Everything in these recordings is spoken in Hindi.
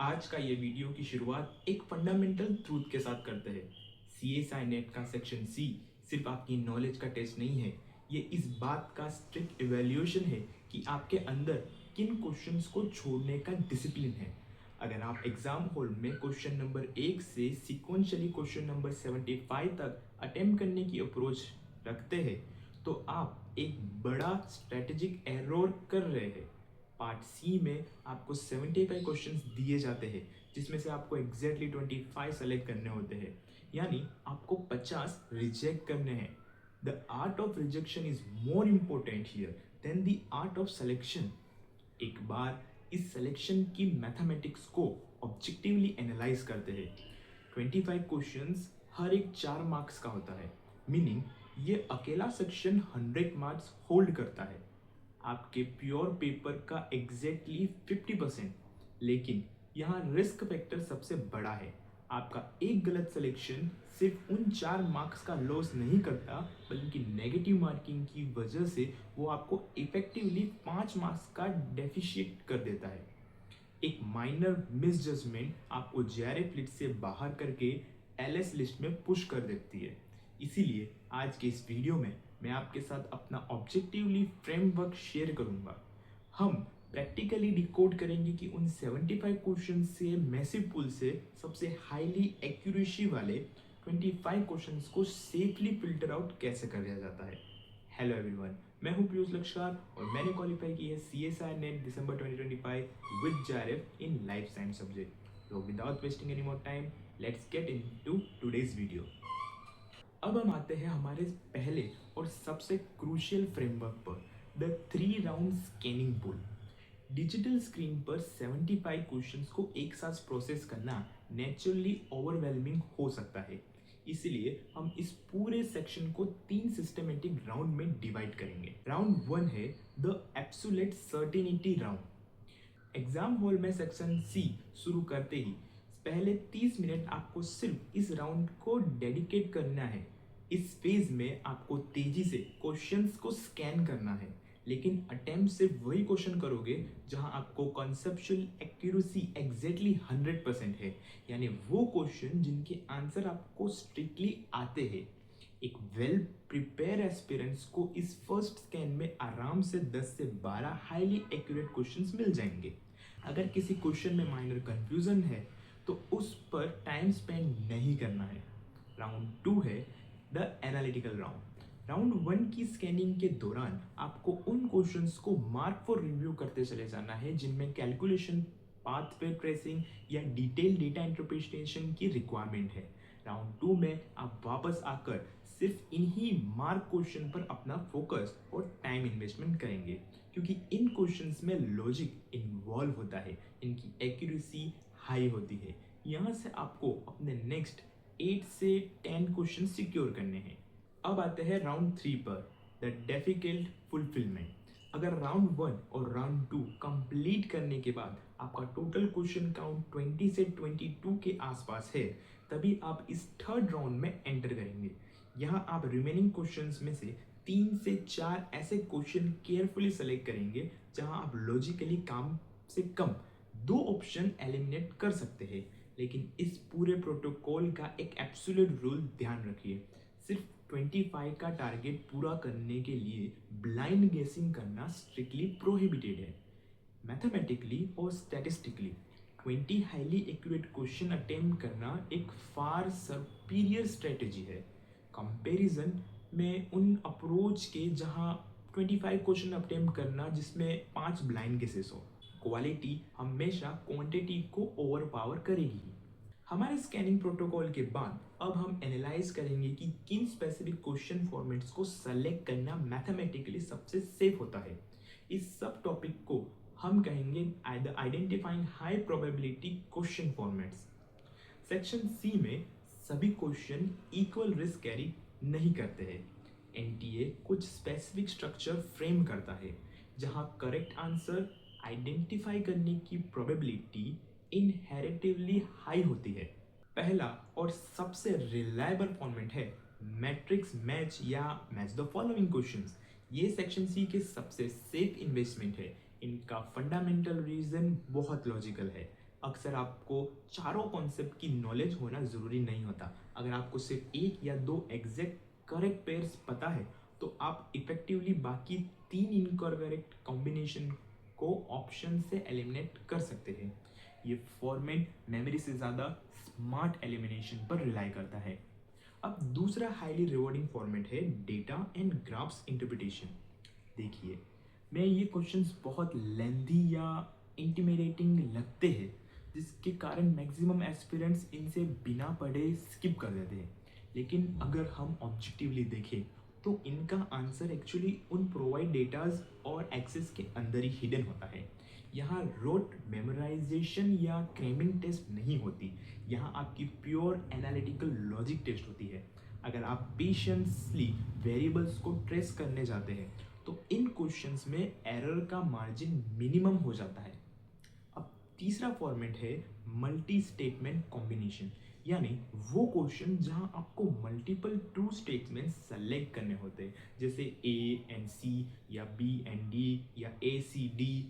आज का ये वीडियो की शुरुआत एक फंडामेंटल ट्रूथ के साथ करते हैं। CSI नेट का सेक्शन सी सिर्फ आपकी नॉलेज का टेस्ट नहीं है, ये इस बात का स्ट्रिक्ट इवैल्यूएशन है कि आपके अंदर किन क्वेश्चंस को छोड़ने का डिसिप्लिन है। अगर आप एग्जाम हॉल में क्वेश्चन नंबर 1 से सिक्वेंशली क्वेश्चन नंबर 75 तक अटेम्प्ट करने की अप्रोच रखते हैं तो आप एक बड़ा स्ट्रेटेजिक एरर कर रहे हैं। पार्ट सी में आपको 75 क्वेश्चंस दिए जाते हैं जिसमें से आपको एग्जैक्टली 25 सेलेक्ट करने होते हैं, यानी आपको 50 रिजेक्ट करने हैं। The art of rejection is more important here than the art of selection. एक बार इस सिलेक्शन की मैथमेटिक्स को ऑब्जेक्टिवली एनालाइज करते हैं। 25 क्वेश्चंस हर एक 4 मार्क्स का होता है, मीनिंग ये अकेला सेक्शन 100 मार्क्स होल्ड करता है आपके प्योर पेपर का एग्जैक्टली 50%। लेकिन यहाँ रिस्क फैक्टर सबसे बड़ा है। आपका एक गलत सिलेक्शन सिर्फ उन 4 मार्क्स का लॉस नहीं करता, बल्कि नेगेटिव मार्किंग की वजह से वो आपको इफेक्टिवली 5 मार्क्स का डेफिशिएट कर देता है। एक माइनर मिसजजमेंट आपको जेआरएफ लिस्ट से बाहर करके एलएस लिस्ट में पुश कर देती है। इसीलिए आज के इस वीडियो में मैं आपके साथ अपना ऑब्जेक्टिवली फ्रेमवर्क शेयर करूंगा। हम प्रैक्टिकली डिकोड करेंगे कि उन 75 क्वेश्चन से मैसिव पूल से सबसे हाईली एक्यूरेसी वाले 25 क्वेश्चंस को सेफली फिल्टर आउट कैसे किया जाता है। हेलो एवरीवन, मैं हूं पीयूष लक्ष्कार और मैंने क्वालिफाई की है CSI नेट दिसंबर 2025 with JRF in life science subject. तो without wasting any more time, let's get into today's video. अब हम आते हैं हमारे पहले और सबसे क्रूशियल फ्रेमवर्क पर, the 3 round scanning pool. Digital screen पर 75 क्वेश्चंस को एक साथ प्रोसेस करना नेचुरली ओवरवेलमिंग हो सकता है। इसलिए हम इस पूरे सेक्शन को 3 सिस्टमेटिक राउंड में डिवाइड करेंगे। राउंड 1 है the absolute certainty round. Exam hall में सेक्शन सी शुरू करते ही पहले 30 मिनट आपको सिर्फ इस राउंड को डेडिकेट करना है। इस फेज में आपको तेजी से क्वेश्चंस को स्कैन करना है, लेकिन अटेम्प्ट सिर्फ वही क्वेश्चन करोगे जहां आपको कॉन्सेप्चुअल एक्यूरेसी एग्जैक्टली 100% है, यानी वो क्वेश्चन जिनके आंसर आपको स्ट्रिक्टली आते हैं। एक वेल प्रिपेयर एस्पिरेंट्स को इस फर्स्ट स्कैन में आराम से 10 से 12 हाईली एक्यूरेट क्वेश्चंस मिल जाएंगे। अगर किसी क्वेश्चन में माइनर कंफ्यूजन है तो उस पर टाइम स्पेंड नहीं करना है। राउंड 2 है द एनालिटिकल राउंड। राउंड 1 की स्कैनिंग के दौरान आपको उन क्वेश्चंस को मार्क फॉर रिव्यू करते चले जाना है जिनमें कैलकुलेशन, पाथवे ट्रेसिंग या डिटेल डेटा इंटरप्रिटेशन की रिक्वायरमेंट है। राउंड 2 में आप वापस आकर सिर्फ इन्हीं मार्क क्वेश्चन पर अपना फोकस और टाइम इन्वेस्टमेंट करेंगे, क्योंकि इन क्वेश्चंस में लॉजिक इन्वॉल्व होता है, इनकी एक्यूरेसी हाई होती है। यहाँ से आपको अपने नेक्स्ट 8 से 10 क्वेश्चन सिक्योर करने हैं। अब आते हैं राउंड 3 पर, द डिफिकल्ट फुलफिलमेंट। अगर राउंड 1 और राउंड 2 कंप्लीट करने के बाद आपका टोटल क्वेश्चन काउंट 20 से 22 के आसपास है, तभी आप इस थर्ड राउंड में एंटर करेंगे। यहाँ आप रिमेनिंग क्वेश्चंस में से 3 से 4 ऐसे क्वेश्चन केयरफुली सेलेक्ट करेंगे जहाँ आप लॉजिकली कम से कम 2 ऑप्शन एलिमिनेट कर सकते हैं। लेकिन इस पूरे प्रोटोकॉल का एक एब्सोल्यूट रूल ध्यान रखिए, सिर्फ 25 का टारगेट पूरा करने के लिए ब्लाइंड गेसिंग करना स्ट्रिक्टली प्रोहिबिटेड है। मैथमेटिकली और statistically 20 highly accurate question attempt करना एक फार सुपीरियर स्ट्रेटेजी है कंपैरिजन में उन अप्रोच के जहां 25 क्वेश्चन अटेम्प्ट करना जिसमें 5 ब्लाइंड गेसेस हो। क्वालिटी हमेशा क्वांटिटी को ओवरपावर करेगी। हमारे स्कैनिंग प्रोटोकॉल के बाद अब हम एनालाइज करेंगे कि किन स्पेसिफिक क्वेश्चन फॉर्मेट्स को सेलेक्ट करना मैथमेटिकली सबसे सेफ होता है। इस सब टॉपिक को हम कहेंगे identifying high probability question formats. Section C में सभी क्वेश्चन इक्वल रिस्क कैरी नहीं करते हैं। एनटीए कुछ स्पेसिफिक स्ट्रक्चर फ्रेम करता है जहां करेक्ट आंसर आइडेंटिफाई करने की प्रोबेबिलिटी इनहेरेटिवली हाई होती है। पहला और सबसे रिलायबल फॉर्मेट है मैट्रिक्स मैच या मैच द फॉलोइंग क्वेश्चंस। ये सेक्शन सी के सबसे सेफ इन्वेस्टमेंट है। इनका फंडामेंटल रीजन बहुत लॉजिकल है। अक्सर आपको चारों कॉन्सेप्ट की नॉलेज होना ज़रूरी नहीं होता। अगर आपको सिर्फ एक या दो एग्जैक्ट करेक्ट पेयर्स पता है तो आप इफेक्टिवली बाकी तीन इनकरेक्ट कॉम्बिनेशन को ऑप्शन से एलिमिनेट कर सकते हैं। ये फॉर्मेट मेमोरी से ज़्यादा स्मार्ट एलिमिनेशन पर रिलाई करता है। अब दूसरा हाईली रिवॉर्डिंग फॉर्मेट है डेटा एंड ग्राफ्स इंटरप्रिटेशन। देखिए, मैं ये क्वेश्चंस बहुत लेंथी या इंटिमिडेटिंग लगते हैं, जिसके कारण मैक्सिमम एस्पिरेंट्स इनसे बिना पढ़े स्किप कर देते हैं। लेकिन अगर हम ऑब्जेक्टिवली देखें तो इनका आंसर एक्चुअली उन प्रोवाइड डेटाज और एक्सेस के अंदर ही हिडन होता है। यहाँ रोट मेमोराइजेशन या क्रेमिंग टेस्ट नहीं होती, यहाँ आपकी प्योर एनालिटिकल लॉजिक टेस्ट होती है। अगर आप पेशेंसली वेरिएबल्स को ट्रेस करने जाते हैं तो इन क्वेश्चंस में एरर का मार्जिन मिनिमम हो जाता है। अब तीसरा फॉर्मेट है मल्टी स्टेटमेंट कॉम्बिनेशन, यानी वो क्वेश्चन जहां आपको मल्टीपल ट्रू स्टेटमेंट सेलेक्ट करने होते हैं, जैसे ए एंड सी या बी एंड डी या ए सी डी।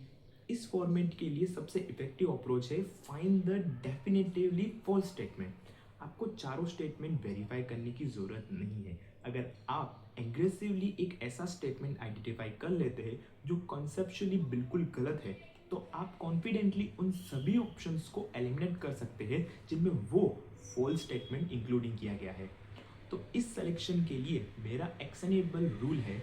इस फॉर्मेट के लिए सबसे इफेक्टिव अप्रोच है find the definitively false statement. आपको चारों स्टेटमेंट वेरीफाई करने की जरूरत नहीं है। अगर आप एग्रेसिवली एक ऐसा स्टेटमेंट आइडेंटिफाई कर लेते हैं जो कॉन्सेप्चुअली बिल्कुल गलत है, तो आप कॉन्फिडेंटली उन सभी ऑप्शंस को एलिमिनेट कर सकते हैं जिनमें वो फॉल्स स्टेटमेंट इंक्लूडिंग किया गया है। तो इस सिलेक्शन के लिए मेरा एक्शनेबल रूल है,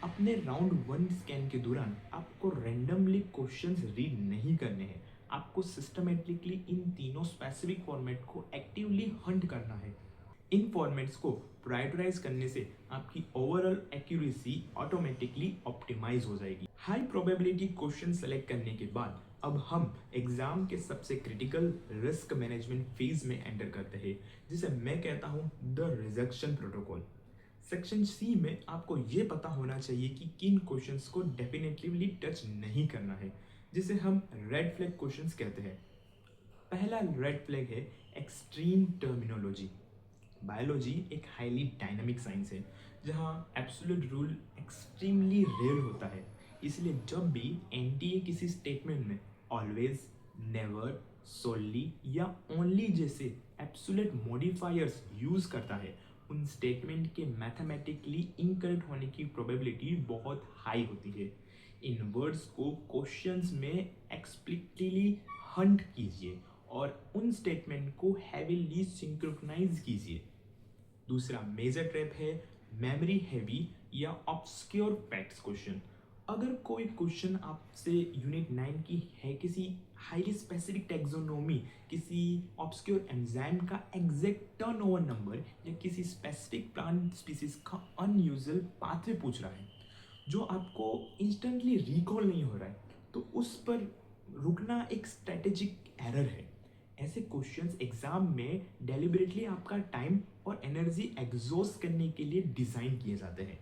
अपने राउंड वन स्कैन के दौरान आपको रैंडमली क्वेश्चंस रीड नहीं करने हैं। आपको सिस्टमेटिकली इन तीनों स्पेसिफिक फॉर्मेट को एक्टिवली हंट करना है। इन फॉर्मेट्स को प्रायोरिटाइज करने से आपकी ओवरऑल एक्यूरेसी ऑटोमेटिकली ऑप्टिमाइज हो जाएगी। हाई प्रोबेबिलिटी क्वेश्चन सेलेक्ट करने के बाद अब हम एग्जाम के सबसे क्रिटिकल रिस्क मैनेजमेंट फेज में एंटर करते हैं, जिसे मैं कहता हूं the rejection protocol. Section C में आपको ये पता होना चाहिए कि किन क्वेश्चंस को डेफिनेटली टच नहीं करना है, जिसे हम रेड फ्लैग क्वेश्चंस कहते हैं। पहला रेड फ्लैग है एक्सट्रीम टर्मिनोलॉजी। बायोलॉजी एक हाईली डायनामिक साइंस है जहाँ एब्सोल्यूट रूल एक्सट्रीमली रेयर होता है। इसलिए जब भी एनटीए किसी स्टेटमेंट में ऑलवेज, नेवर, सोली या ओनली जैसे एब्सोल्यूट मॉडिफायर्स यूज करता है, उन स्टेटमेंट के मैथमेटिकली इनकरेक्ट होने की प्रोबेबिलिटी बहुत हाई होती है। इन वर्ड्स को क्वेश्चंस में एक्सप्लिसिटली हंट कीजिए और उन स्टेटमेंट को हैवीली सिंक्रोनाइज कीजिए। दूसरा मेजर ट्रैप है मेमोरी हैवी या ऑब्सक्योर फैक्ट्स क्वेश्चन। अगर कोई क्वेश्चन आपसे यूनिट 9 की है, किसी हाईली स्पेसिफिक टेक्सोनोमी, किसी ऑब्सक्योर एंजाइम का एग्जैक्ट टर्नओवर नंबर या किसी स्पेसिफिक प्लांट स्पीसीज का अनयूजुअल पाथवे पूछ रहा है जो आपको इंस्टेंटली रिकॉल नहीं हो रहा है, तो उस पर रुकना एक स्ट्रेटेजिक एरर है। ऐसे क्वेश्चंस एग्जाम में डेलिबरेटली आपका टाइम और एनर्जी एग्जॉस्ट करने के लिए डिजाइन किए जाते हैं।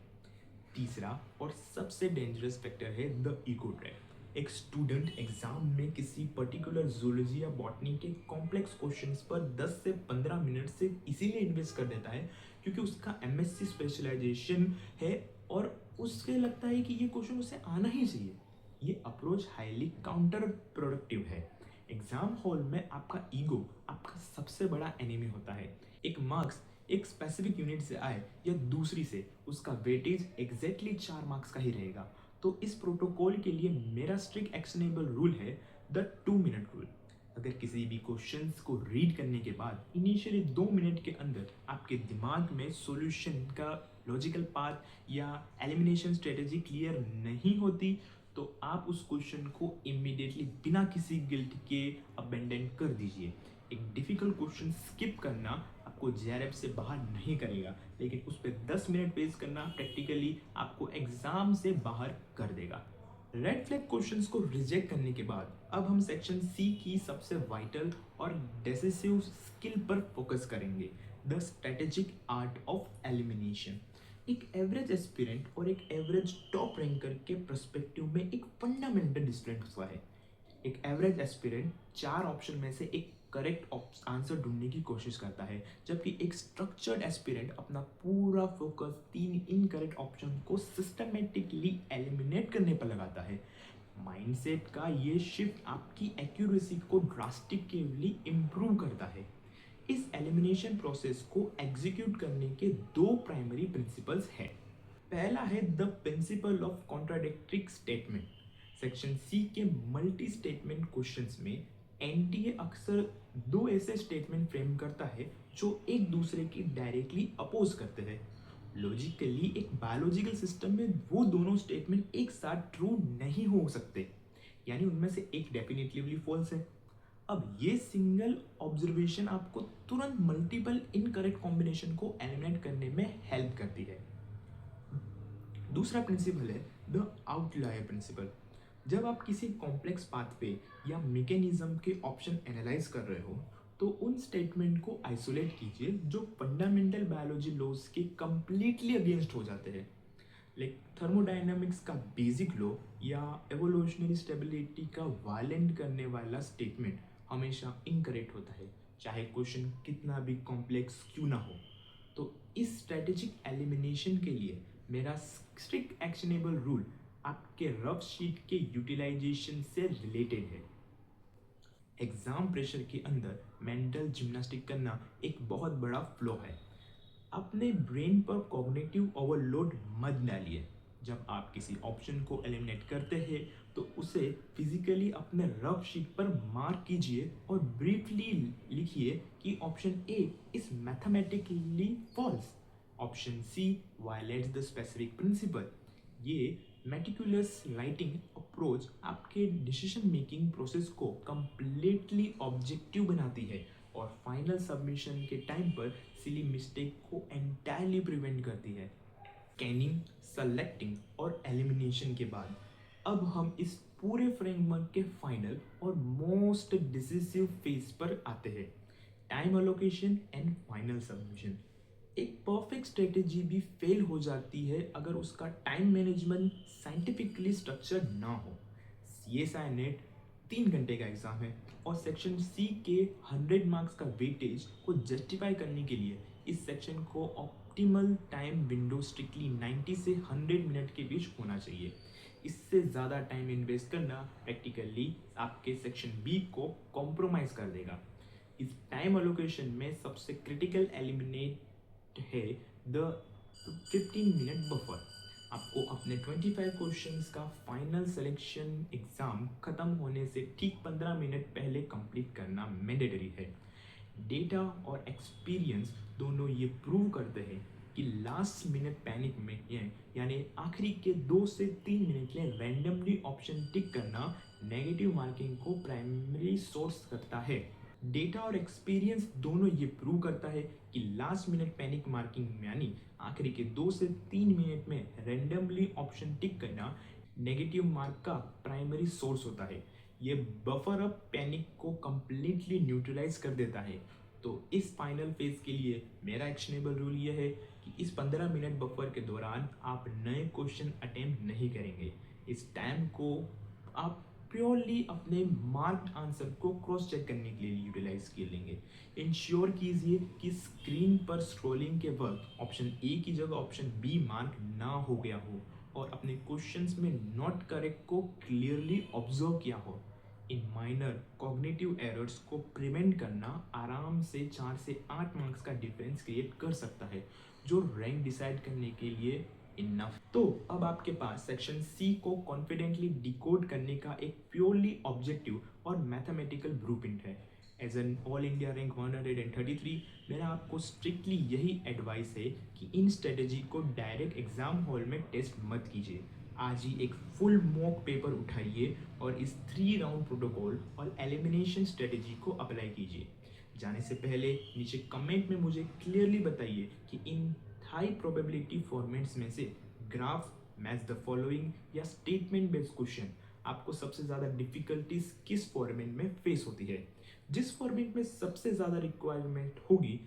तीसरा और सबसे डेंजरस फैक्टर है द ईगो ट्रैप। एक स्टूडेंट एग्जाम में किसी पर्टिकुलर जूलॉजी या बॉटनी के कॉम्प्लेक्स क्वेश्चंस पर 10 से 15 मिनट से इसीलिए इन्वेस्ट कर देता है क्योंकि उसका एमएससी स्पेशलाइजेशन है और उसके लगता है कि ये क्वेश्चन उसे आना ही चाहिए। ये अप्रोच हाईली काउंटर प्रोडक्टिव है। एग्जाम हॉल में आपका ईगो आपका सबसे बड़ा एनिमी होता है। एक मार्क्स एक स्पेसिफिक यूनिट से आए या दूसरी से, उसका वेटेज एग्जैक्टली 4 मार्क्स का ही रहेगा। तो इस प्रोटोकॉल के लिए मेरा स्ट्रिक्ट एक्शनेबल रूल है द 2 मिनट रूल। अगर किसी भी क्वेश्चंस को रीड करने के बाद इनिशियली 2 मिनट के अंदर आपके दिमाग में सॉल्यूशन का लॉजिकल पाथ या एलिमिनेशन स्ट्रेटेजी क्लियर नहीं होती, तो आप उस क्वेश्चन को इमीडिएटली बिना किसी गिल्ट के अबेंडन कर दीजिए। एक डिफिकल्ट क्वेश्चन स्किप करना आपको जेआरएफ से बाहर नहीं करेगा, लेकिन उस पर 10 मिनट वेस्ट करना प्रैक्टिकली आपको एग्जाम से बाहर कर देगा। रेड फ्लैग क्वेश्चंस को रिजेक्ट करने के बाद अब हम सेक्शन सी की सबसे वाइटल और डिसिसिव स्किल पर फोकस करेंगे, the strategic art of elimination. एक एवरेज एस्पिरेंट और एक एवरेज टॉप रैंकर के पर्सपेक्टिव में एक फंडामेंटल डिफरेंस हुआ है। एक एवरेज एस्पिरेंट 4 ऑप्शन में से एक करेक्ट आंसर ढूंढने की कोशिश करता है, जबकि एक स्ट्रक्चर्ड एस्पिरेंट अपना पूरा फोकस 3 इनकरेक्ट ऑप्शन को सिस्टमेटिकली एलिमिनेट करने पर लगाता है। माइंडसेट का ये शिफ्ट आपकी एक्यूरेसी को ड्रास्टिकली इम्प्रूव करता है। इस एलिमिनेशन प्रोसेस को एग्जीक्यूट करने के दो प्राइमरी प्रिंसिपल्स हैं। पहला है the principle of contradictory statement. Section C के मल्टी स्टेटमेंट क्वेश्चंस में एनटीए अक्सर दो ऐसे स्टेटमेंट फ्रेम करता है जो एक दूसरे की डायरेक्टली अपोज करते हैं। लॉजिकली एक बायोलॉजिकल सिस्टम में वो दोनों स्टेटमेंट एक साथ ट्रू नहीं हो सकते, यानी उनमें से एक डेफिनेटली फॉल्स है। अब ये सिंगल ऑब्जर्वेशन आपको तुरंत मल्टीपल इनकरेक्ट कॉम्बिनेशन को एलिमिनेट करने में हेल्प करती है। दूसरा प्रिंसिपल है द आउटलायर प्रिंसिपल। जब आप किसी कॉम्प्लेक्स पाथ पे या मैकेनिज्म के ऑप्शन एनालाइज कर रहे हो तो उन स्टेटमेंट को आइसोलेट कीजिए जो फंडामेंटल बायोलॉजी लॉज के कंप्लीटली अगेंस्ट हो जाते हैं। लाइक थर्मोडायनामिक्स का बेसिक लॉ या एवोल्यूशनरी स्टेबिलिटी का वायलेंट करने वाला स्टेटमेंट हमेशा इनकरेक्ट होता है, चाहे क्वेश्चन कितना भी कॉम्प्लेक्स क्यों ना हो। तो इस स्ट्रेटेजिक एलिमिनेशन के लिए मेरा स्ट्रिक्ट एक्शनेबल रूल आपके रफ शीट के यूटिलाइजेशन से रिलेटेड है। एग्जाम प्रेशर के अंदर मेंटल जिम्नास्टिक करना एक बहुत बड़ा फ्लो है। अपने ब्रेन पर कॉग्निटिव ओवरलोड मत डालिए। जब आप किसी ऑप्शन को एलिमिनेट करते हैं तो उसे फिजिकली अपने रफ शीट पर मार्क कीजिए और ब्रीफली लिखिए कि option A is mathematically false, option C violates the specific principle. ये मेटिकुलस राइटिंग अप्रोच आपके डिसीजन मेकिंग प्रोसेस को कंप्लीटली ऑब्जेक्टिव बनाती है और फाइनल सबमिशन के टाइम पर सिली मिस्टेक को एंटायरली प्रिवेंट करती है। स्कैनिंग, सेलेक्टिंग और एलिमिनेशन के बाद अब हम इस पूरे फ्रेमवर्क के फाइनल और मोस्ट डिसिसिव फेज पर आते हैं, time allocation and final submission. एक परफेक्ट स्ट्रेटेजी भी फेल हो जाती है अगर उसका टाइम मैनेजमेंट साइंटिफिकली स्ट्रक्चर्ड ना हो। सीएसआई नेट 3 घंटे का एग्जाम है और सेक्शन सी के 100 मार्क्स का वेटेज को जस्टिफाई करने के लिए इस सेक्शन को ऑप्टिमल टाइम विंडो स्ट्रिक्टली 90 से 100 मिनट के बीच होना चाहिए। इससे ज़्यादा टाइम इन्वेस्ट करना प्रैक्टिकली आपके सेक्शन बी को कॉम्प्रोमाइज़ कर देगा। इस टाइम एलोकेशन में सबसे क्रिटिकल एलिमिनेट है द 15 मिनट बफर। आपको अपने 25 क्वेश्चंस का फाइनल सिलेक्शन एग्जाम खत्म होने से ठीक 15 मिनट पहले कंप्लीट करना मैंडेटरी है। डेटा और एक्सपीरियंस दोनों ये प्रूव करते हैं कि लास्ट मिनट पैनिक में यानी आखिरी के 2 से 3 मिनट में रैंडमली ऑप्शन टिक करना नेगेटिव मार्किंग को प्राइमरी सोर्स करता है। डेटा और एक्सपीरियंस दोनों ये प्रूव करता है कि लास्ट मिनट पैनिक मार्किंग यानी आखिरी के 2 से 3 मिनट में रैंडमली ऑप्शन टिक करना नेगेटिव मार्क का प्राइमरी सोर्स होता है। ये बफर अप पैनिक को कंप्लीटली न्यूट्रलाइज कर देता है। तो इस फाइनल फेज के लिए मेरा एक्शनेबल रूल ये है कि इस 15 मिनट बफर के दौरान आप नए क्वेश्चन अटेम्प्ट नहीं करेंगे। इस टाइम को आप प्योरली अपने मार्क्ड आंसर को क्रॉस चेक करने के लिए यूटिलाइज कर लेंगे। इंश्योर कीजिए कि स्क्रीन पर स्क्रॉलिंग के वक्त ऑप्शन ए की जगह ऑप्शन बी मार्क ना हो गया हो और अपने क्वेश्चंस में नॉट करेक्ट को क्लियरली ऑब्जर्व किया हो। इन माइनर कॉग्निटिव एरर्स को प्रिवेंट करना आराम से 4 से 8 मार्क्स का डिफरेंस क्रिएट कर सकता है, जो रैंक डिसाइड करने के लिए इनफ। तो अब आपके पास सेक्शन सी को कॉन्फिडेंटली डिकोड करने का एक प्योरली ऑब्जेक्टिव और मैथमेटिकल ब्लूप्रिंट है। As an all India rank 133 मेरा आपको स्ट्रिक्टली यही एडवाइस है कि इन स्ट्रेटेजी को डायरेक्ट एग्जाम हॉल में टेस्ट मत कीजिए। आज ही एक फुल मॉक पेपर उठाइए और इस 3 राउंड प्रोटोकॉल और एलिमिनेशन स्ट्रेटेजी को अप्लाई कीजिए। जाने से पहले नीचे कमेंट में मुझे क्लियरली बताइए कि इन हाई प्रोबेबिलिटी फॉर्मेट्स में से ग्राफ, मैच द फॉलोइंग या स्टेटमेंट बेस्ड क्वेश्चन आपको सबसे ज़्यादा डिफिकल्टीज किस फॉर्मेट में फेस होती है। जिस फॉर्मेट में सबसे ज़्यादा रिक्वायरमेंट होगी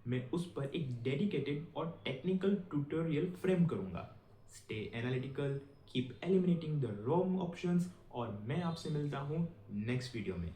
मैं उस पर एक डेडिकेटेड और टेक्निकल ट्यूटोरियल फ्रेम करूंगा। Stay analytical, keep eliminating the wrong options और मैं आपसे मिलता हूँ नेक्स्ट वीडियो में।